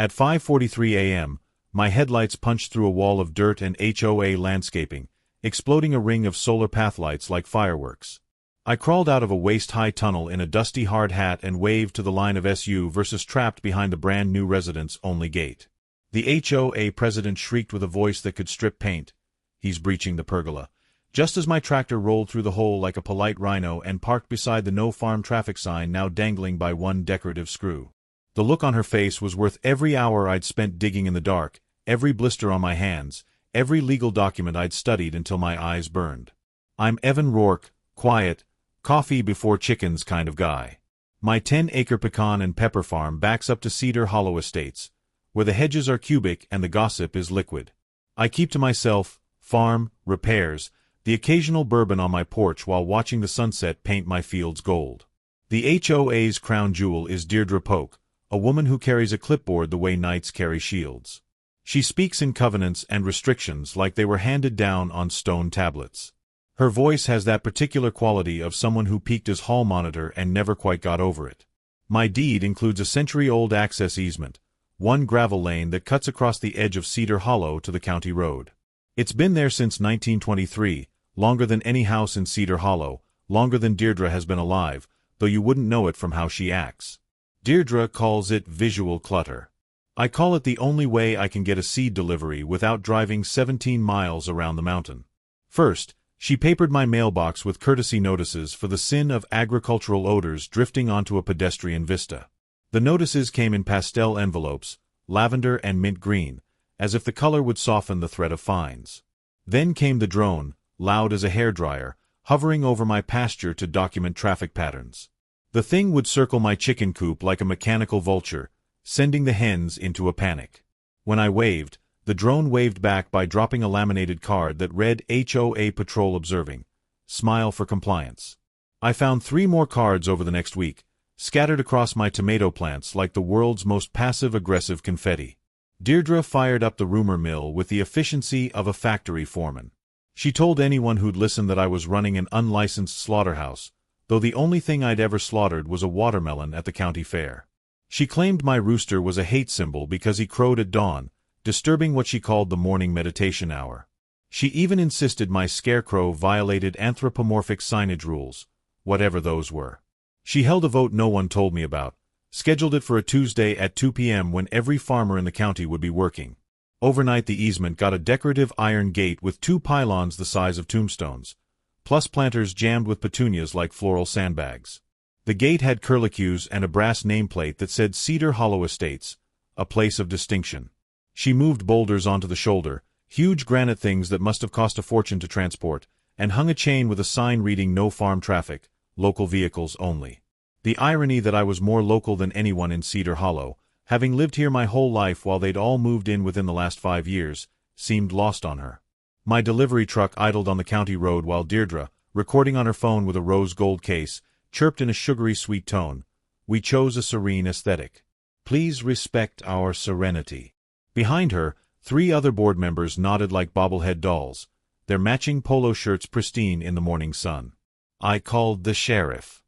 At 5:43 a.m., my headlights punched through a wall of dirt and HOA landscaping, exploding a ring of solar path lights like fireworks. I crawled out of a waist-high tunnel in a dusty hard hat and waved to the line of SUVs trapped behind the brand-new residents-only gate. The HOA president shrieked with a voice that could strip paint. "He's breaching the pergola." Just as my tractor rolled through the hole like a polite rhino and parked beside the no-farm traffic sign now dangling by one decorative screw. The look on her face was worth every hour I'd spent digging in the dark, every blister on my hands, every legal document I'd studied until my eyes burned. I'm Evan Rourke, quiet, coffee before chickens kind of guy. My 10-acre pecan and pepper farm backs up to Cedar Hollow Estates, where the hedges are cubic and the gossip is liquid. I keep to myself, farm, repairs, the occasional bourbon on my porch while watching the sunset paint my fields gold. The HOA's crown jewel is Deirdre Polk, a woman who carries a clipboard the way knights carry shields. She speaks in covenants and restrictions like they were handed down on stone tablets. Her voice has that particular quality of someone who peeked his hall monitor and never quite got over it. My deed includes a century-old access easement, one gravel lane that cuts across the edge of Cedar Hollow to the county road. It's been there since 1923, longer than any house in Cedar Hollow, longer than Deirdre has been alive, though you wouldn't know it from how she acts. Deirdre calls it visual clutter. I call it the only way I can get a seed delivery without driving 17 miles around the mountain. First, she papered my mailbox with courtesy notices for the sin of agricultural odors drifting onto a pedestrian vista. The notices came in pastel envelopes, lavender and mint green, as if the color would soften the threat of fines. Then came the drone, loud as a hairdryer, hovering over my pasture to document traffic patterns. The thing would circle my chicken coop like a mechanical vulture, sending the hens into a panic. When I waved, the drone waved back by dropping a laminated card that read HOA Patrol Observing. Smile for compliance. I found 3 more cards over the next week, scattered across my tomato plants like the world's most passive-aggressive confetti. Deirdre fired up the rumor mill with the efficiency of a factory foreman. She told anyone who'd listen that I was running an unlicensed slaughterhouse, though the only thing I'd ever slaughtered was a watermelon at the county fair. She claimed my rooster was a hate symbol because he crowed at dawn, disturbing what she called the morning meditation hour. She even insisted my scarecrow violated anthropomorphic signage rules, whatever those were. She held a vote no one told me about, scheduled it for a Tuesday at 2 p.m. when every farmer in the county would be working. Overnight the easement got a decorative iron gate with 2 pylons the size of tombstones, plus planters jammed with petunias like floral sandbags. The gate had curlicues and a brass nameplate that said Cedar Hollow Estates, a place of distinction. She moved boulders onto the shoulder, huge granite things that must have cost a fortune to transport, and hung a chain with a sign reading "No farm traffic, local vehicles only." The irony that I was more local than anyone in Cedar Hollow, having lived here my whole life while they'd all moved in within the last 5 years, seemed lost on her. My delivery truck idled on the county road while Deirdre, recording on her phone with a rose gold case, chirped in a sugary sweet tone. We chose a serene aesthetic. Please respect our serenity. Behind her, 3 other board members nodded like bobblehead dolls, their matching polo shirts pristine in the morning sun. I called the sheriff.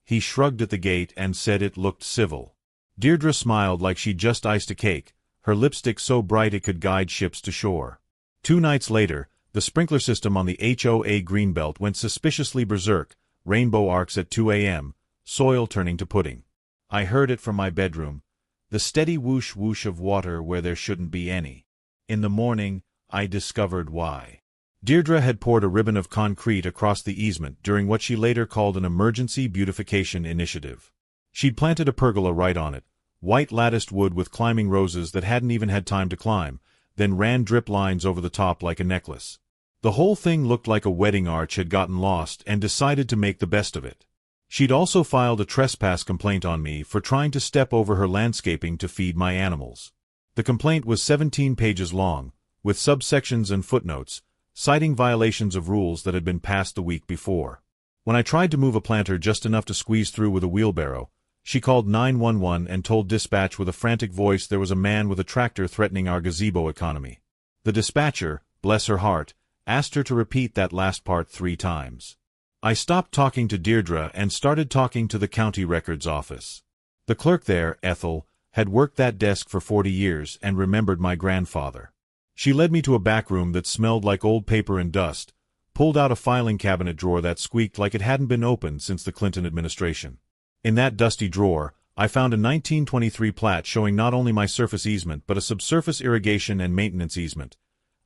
He shrugged at the gate and said it looked civil. Deirdre smiled like she'd just iced a cake, her lipstick so bright it could guide ships to shore. 2 nights later, the sprinkler system on the HOA greenbelt went suspiciously berserk, rainbow arcs at 2 a.m., soil turning to pudding. I heard it from my bedroom, the steady whoosh-whoosh of water where there shouldn't be any. In the morning, I discovered why. Deirdre had poured a ribbon of concrete across the easement during what she later called an emergency beautification initiative. She'd planted a pergola right on it, white latticed wood with climbing roses that hadn't even had time to climb, then ran drip lines over the top like a necklace. The whole thing looked like a wedding arch had gotten lost and decided to make the best of it. She'd also filed a trespass complaint on me for trying to step over her landscaping to feed my animals. The complaint was 17 pages long, with subsections and footnotes, citing violations of rules that had been passed the week before. When I tried to move a planter just enough to squeeze through with a wheelbarrow, she called 911 and told dispatch with a frantic voice there was a man with a tractor threatening our gazebo economy. The dispatcher, bless her heart, asked her to repeat that last part 3 times. I stopped talking to Deirdre and started talking to the county records office. The clerk there, Ethel, had worked that desk for 40 years and remembered my grandfather. She led me to a back room that smelled like old paper and dust, pulled out a filing cabinet drawer that squeaked like it hadn't been opened since the Clinton administration. In that dusty drawer, I found a 1923 plat showing not only my surface easement but a subsurface irrigation and maintenance easement,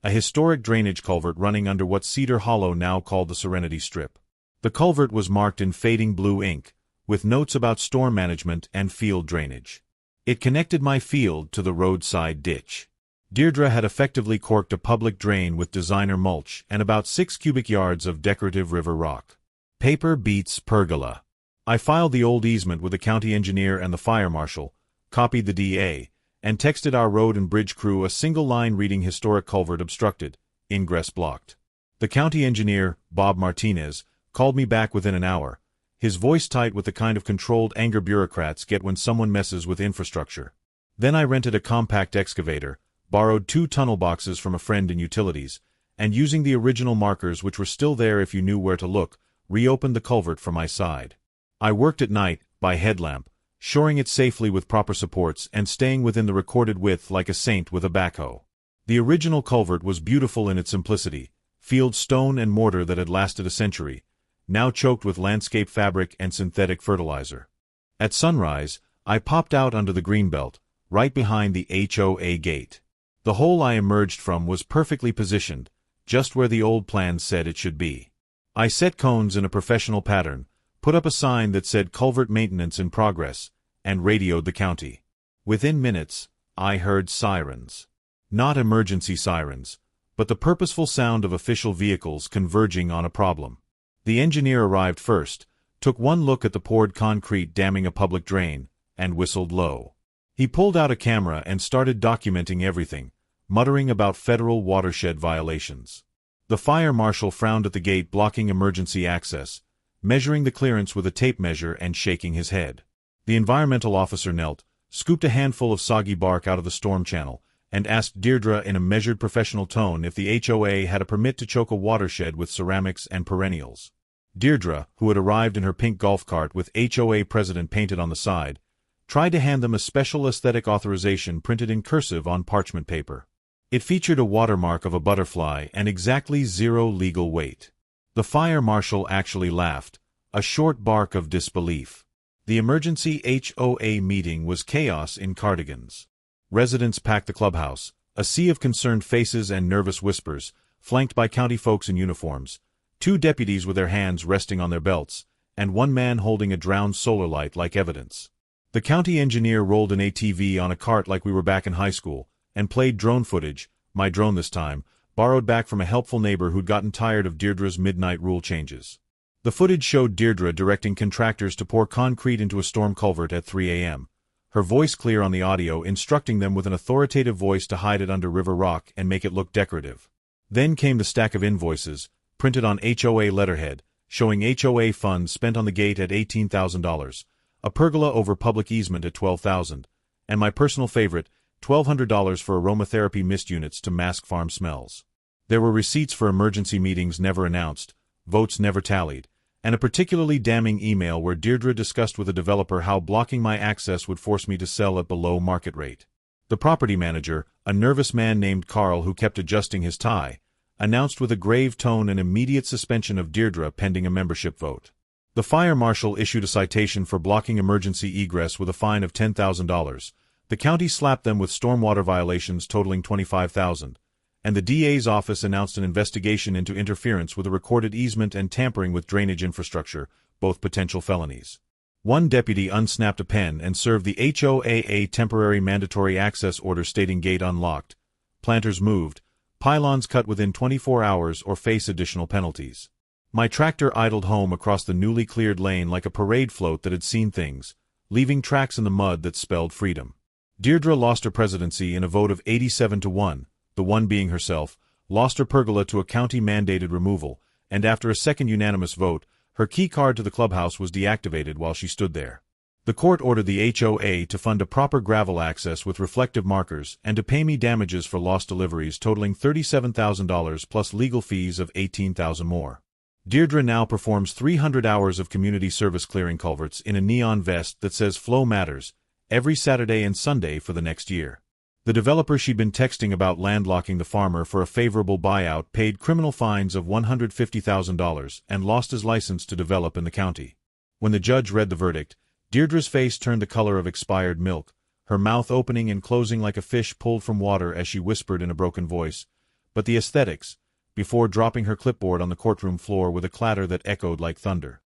a historic drainage culvert running under what Cedar Hollow now called the Serenity Strip. The culvert was marked in fading blue ink, with notes about storm management and field drainage. It connected my field to the roadside ditch. Deirdre had effectively corked a public drain with designer mulch and about 6 cubic yards of decorative river rock. Paper beats pergola. I filed the old easement with the county engineer and the fire marshal, copied the DA, and texted our road and bridge crew a single line reading historic culvert obstructed, ingress blocked. The county engineer, Bob Martinez, called me back within an hour, his voice tight with the kind of controlled anger bureaucrats get when someone messes with infrastructure. Then I rented a compact excavator, borrowed 2 tunnel boxes from a friend in utilities, and using the original markers which were still there if you knew where to look, reopened the culvert for my side. I worked at night, by headlamp, shoring it safely with proper supports and staying within the recorded width like a saint with a backhoe. The original culvert was beautiful in its simplicity, field stone and mortar that had lasted a century, now choked with landscape fabric and synthetic fertilizer. At sunrise, I popped out under the greenbelt, right behind the HOA gate. The hole I emerged from was perfectly positioned, just where the old plans said it should be. I set cones in a professional pattern, put up a sign that said culvert maintenance in progress, and radioed the county. Within minutes, I heard sirens. Not emergency sirens, but the purposeful sound of official vehicles converging on a problem. The engineer arrived first, took one look at the poured concrete damming a public drain, and whistled low. He pulled out a camera and started documenting everything, muttering about federal watershed violations. The fire marshal frowned at the gate blocking emergency access, measuring the clearance with a tape measure and shaking his head. The environmental officer knelt, scooped a handful of soggy bark out of the storm channel, and asked Deirdre in a measured professional tone if the HOA had a permit to choke a watershed with ceramics and perennials. Deirdre, who had arrived in her pink golf cart with HOA president painted on the side, tried to hand them a special aesthetic authorization printed in cursive on parchment paper. It featured a watermark of a butterfly and exactly 0 legal weight. The fire marshal actually laughed, a short bark of disbelief. The emergency HOA meeting was chaos in cardigans. Residents packed the clubhouse, a sea of concerned faces and nervous whispers, flanked by county folks in uniforms, 2 deputies with their hands resting on their belts, and 1 man holding a drowned solar light like evidence. The county engineer rolled an ATV on a cart like we were back in high school, and played drone footage, my drone this time, borrowed back from a helpful neighbor who'd gotten tired of Deirdre's midnight rule changes. The footage showed Deirdre directing contractors to pour concrete into a storm culvert at 3 a.m., her voice clear on the audio instructing them with an authoritative voice to hide it under river rock and make it look decorative. Then came the stack of invoices, printed on HOA letterhead, showing HOA funds spent on the gate at $18,000, a pergola over public easement at $12,000, and my personal favorite, $1,200 for aromatherapy mist units to mask farm smells. There were receipts for emergency meetings never announced, votes never tallied, and a particularly damning email where Deirdre discussed with a developer how blocking my access would force me to sell at below market rate. The property manager, a nervous man named Carl who kept adjusting his tie, announced with a grave tone an immediate suspension of Deirdre pending a membership vote. The fire marshal issued a citation for blocking emergency egress with a fine of $10,000. The county slapped them with stormwater violations totaling $25,000, and the DA's office announced an investigation into interference with a recorded easement and tampering with drainage infrastructure, both potential felonies. 1 deputy unsnapped a pen and served the HOA a temporary mandatory access order stating gate unlocked, planters moved, pylons cut within 24 hours or face additional penalties. My tractor idled home across the newly cleared lane like a parade float that had seen things, leaving tracks in the mud that spelled freedom. Deirdre lost her presidency in a vote of 87-1, the 1 being herself, lost her pergola to a county-mandated removal, and after a second unanimous vote, her key card to the clubhouse was deactivated while she stood there. The court ordered the HOA to fund a proper gravel access with reflective markers and to pay me damages for lost deliveries totaling $37,000 plus legal fees of $18,000 more. Deirdre now performs 300 hours of community service clearing culverts in a neon vest that says Flow Matters, every Saturday and Sunday for the next year. The developer she'd been texting about landlocking the farmer for a favorable buyout paid criminal fines of $150,000 and lost his license to develop in the county. When the judge read the verdict, Deirdre's face turned the color of expired milk, her mouth opening and closing like a fish pulled from water as she whispered in a broken voice, "But the aesthetics," before dropping her clipboard on the courtroom floor with a clatter that echoed like thunder.